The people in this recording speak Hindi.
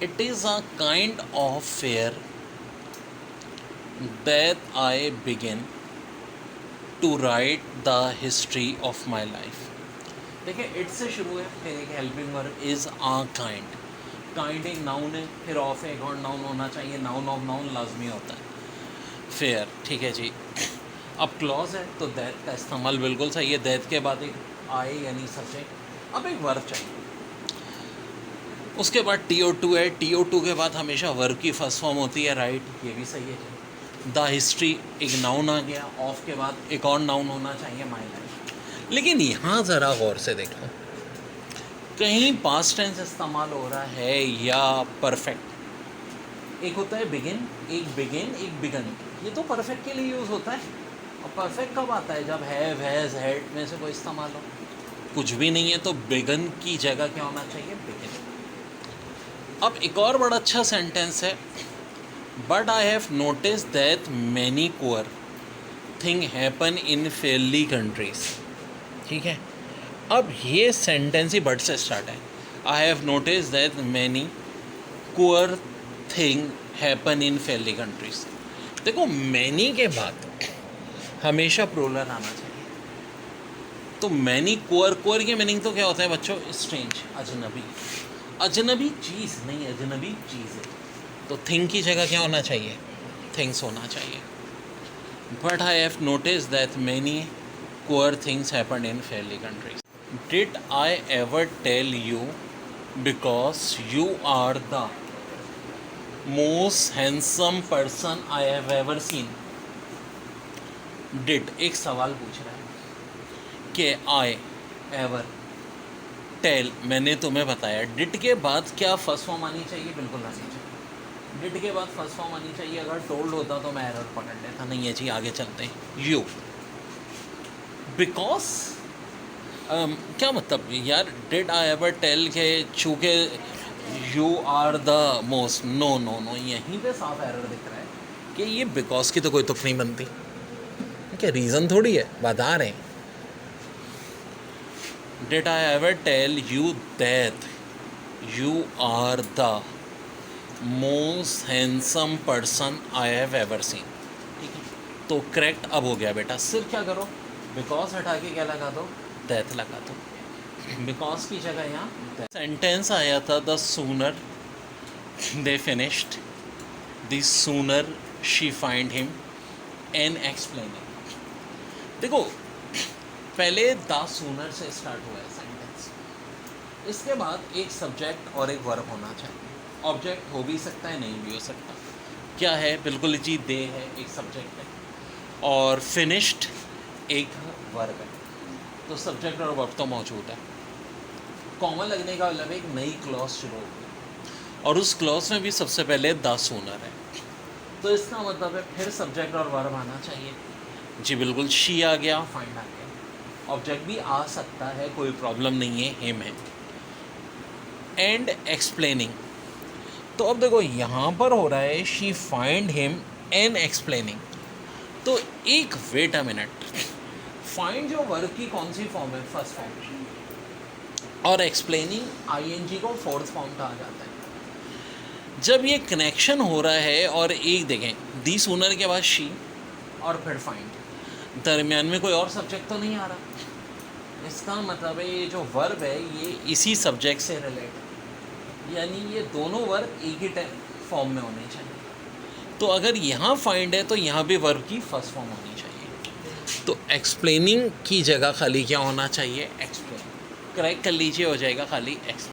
It is a kind of fear that I begin to write the history of my life. देखिए इट से शुरू है, फिर एक helping verb is a kind. Kind एक नाउन है, फिर ऑफ एक और नाउन होना चाहिए. नाउन ऑफ नाउन लाजमी होता है. फेयर, ठीक है जी. अब क्लॉज है तो दैट का इस्तेमाल बिल्कुल सही है. दैट के बाद एक आए यानी सब्जेक्ट. अब एक वर्ब चाहिए. उसके बाद TO2 है. TO2 के बाद हमेशा वर्ब की फर्स्ट फॉर्म होती है, राइट. ये भी सही है. द हिस्ट्री एक नाउन आ गया. ऑफ के बाद एक और नाउन होना चाहिए, माई लाइफ. लेकिन यहाँ ज़रा गौर से देखो, कहीं पास्ट टेंस इस्तेमाल हो रहा है या परफेक्ट. एक होता है बिगिन, एक बिगन. ये तो परफेक्ट के लिए यूज़ होता है. और परफेक्ट कब आता है? जब हैव, हैज़, हैड में से कोई इस्तेमाल हो. कुछ भी नहीं है तो बिगन की जगह क्या होना चाहिए? बिगिन. अब एक और बड़ा अच्छा सेंटेंस है. But I have notice that many poor thing happen in fairly countries. ठीक है. अब ये सेंटेंस ही बट से स्टार्ट है. आई have notice that many poor thing happen in fairly countries. देखो मैनी के बाद हमेशा प्लूरल आना चाहिए. तो मैनी कुअर की मीनिंग तो क्या होता है बच्चों? स्ट्रेंज, अजनबी. अजनबी चीज़ नहीं, अजनबी चीज़ है. तो थिंग की जगह क्या होना चाहिए? थिंग्स होना चाहिए. But I have notice that many poor things happen in fairly countries. Did I ever tell you because you are the most handsome person I have ever seen. Did एक सवाल पूछ रहा है कि आई एवर टेल मैंने तुम्हें बताया. डिड के बाद क्या फर्स्ट फॉर्म आनी चाहिए? बिल्कुल आनी चाहिए. डिड के बाद फर्स्ट फॉर्म आनी चाहिए. अगर टोल्ड होता तो मैं एरर पकड़ लेता. नहीं है जी, आगे चलते हैं. यू बिकॉज क्या मतलब यार? डिड आई एवर टेल के चूँकि you are the most. No no no, यहीं पे साफ एरर दिख रहा है कि ये बिकॉज की तो कोई तुक नहीं बनती. क्या रीज़न थोड़ी है, बता रहे हैं. Did I ever tell you that you are the most handsome person I have ever seen. ठीक है. तो करेक्ट अब हो गया बेटा. सिर्फ क्या करो? बिकॉज हटा के क्या लगा दो? दैट लगा दो. बिकॉज की जगह यहाँ सेंटेंस आया था the sooner they finished the sooner she find him an explaining. देखो पहले द सूनर से स्टार्ट हुआ है सेंटेंस. इसके बाद एक सब्जेक्ट और एक वर्ब होना चाहिए. ऑब्जेक्ट हो भी सकता है, नहीं भी हो सकता. क्या है? बिल्कुल जी, दे है, एक सब्जेक्ट है. और फिनिश्ड एक वर्ब है. तो सब्जेक्ट और वर्ब तो मौजूद है. कॉमन लगने का मतलब एक नई क्लॉज शुरू हो गई और उस क्लॉज में भी सबसे पहले द सूनर है. तो इसका मतलब है फिर सब्जेक्ट और वर्ब आना चाहिए. जी बिल्कुल. शी आ गया, फाइंड आ गया. ऑब्जेक्ट भी आ सकता है, कोई प्रॉब्लम नहीं है. हिम है. And explaining. तो अब देखो यहाँ पर हो रहा है she find him an explaining. तो एक वेट अ मिनट. फाइंड जो वर्ब की कौन सी फॉर्म है? First form. और एक्सप्लेनिंग ING को फोर्थ फॉर्म कहा जाता है. जब ये कनेक्शन हो रहा है और एक देखें दी सूनर के बाद शी और फिर फाइंड, दरमियान में कोई और सब्जेक्ट तो नहीं आ रहा. इसका मतलब है ये जो वर्ब है ये इसी सब्जेक्ट से रिलेटेड, यानी ये दोनों वर्ब एक ही फॉर्म में होने चाहिए. तो अगर यहाँ फाइंड है तो यहाँ भी वर्ब की फर्स्ट फॉर्म होनी चाहिए. तो एक्सप्लेनिंग की जगह खाली क्या होना चाहिए? एक्सप्लेन. करेक्ट कर लीजिए, हो जाएगा खाली एक्सप्लेन.